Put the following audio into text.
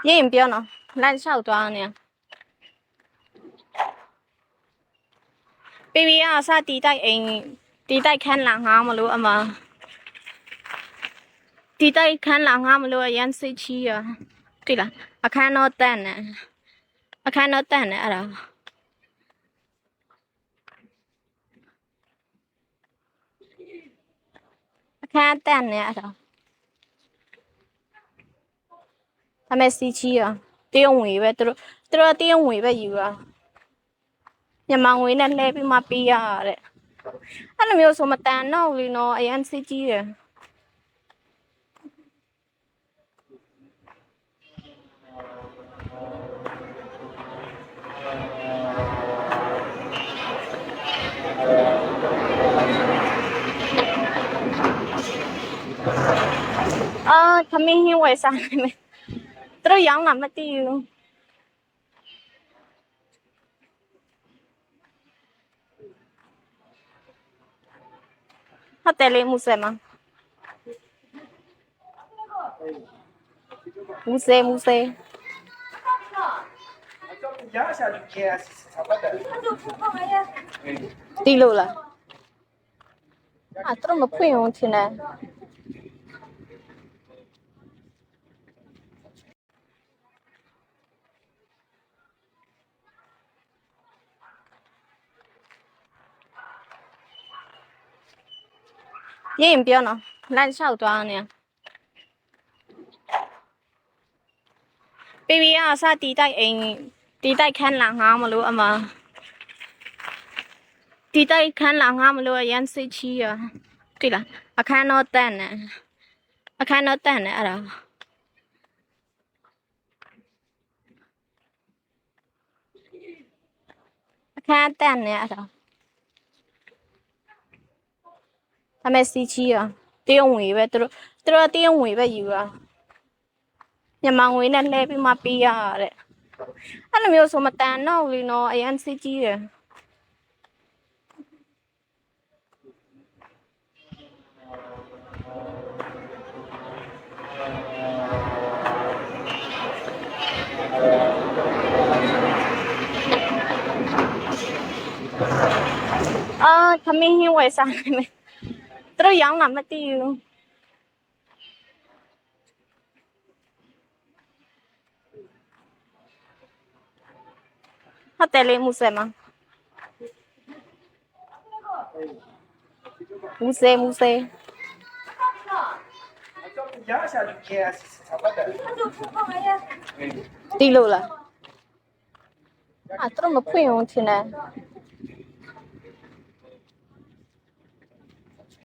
ရရင်ပြောနော်လမ်းလျှောက်သွားနေပေးပြီးအစတီးတိုက်အိမ်တီးတိုက်ခန်းလာငားမလို့အမတီးတိုက်ခန်းလာငားမလို့အရန်စိတ်ချီရတွေ့လားအခန်းတော့တန့်နေအခန်းတော့တန့်နေအဲ့ဒါအခန်းတန့်နေအဲ့ဒါဒါမဲ့စီချီရတရုံငွေပဲသူတို့တရုံငွေပဲယူရမြန်မာငွေနဲ့လှည့်ပြီးမှပေးရတဲ့အဲ့လိုမျိုးဆိုမတန်တော့ဘူးနော်အရန်စိတ်ကြီးတယ်သမင်းဟင်းဝယ်စားနေမယ်သူတို့ရောင်းလာမသိဘူးဟုတ်တယ်လေမူဆယ်မှာမူဆယ်တီးလို့လားသူတို့မဖွင့်အောင်ထင်တယ်ရရင်ပြောနော်လမ်းလျှောက်သွားနေပေးပြီးအစတီးတိုက်အိမ်တီးတိုက်ခန်းလာငားမလို့အမတီးတိုက်ခန်းလာငားမလို့အရန်စိတ်ချီရတွေ့လားအခန်းတော့တန့်နေအခန်းတော့တန့်နေအဲ့ဒါအခန်းတန့်နေအဲ့ဒါဒါမဲ့စီချီရတရုံငွေပဲသူတို့တရုံငွေပဲယူရမြန်မာငွေနဲ့လှည့်ပြီးမှပေးရတဲ့အဲ့လိုမျိုးဆိုမတန်တော့ဘူးနော်အရန်စိတ်ကြီးတယ်သမင်းဟင်းဝယ်စားနေမယ်သူတို့ရောင်းလာမသိဘူးဟုတ်တယ်လေမူဆယ်မှာမူဆယ်တီးလို့လားသူတို့မဖွင့်အောင်ထင်တယ်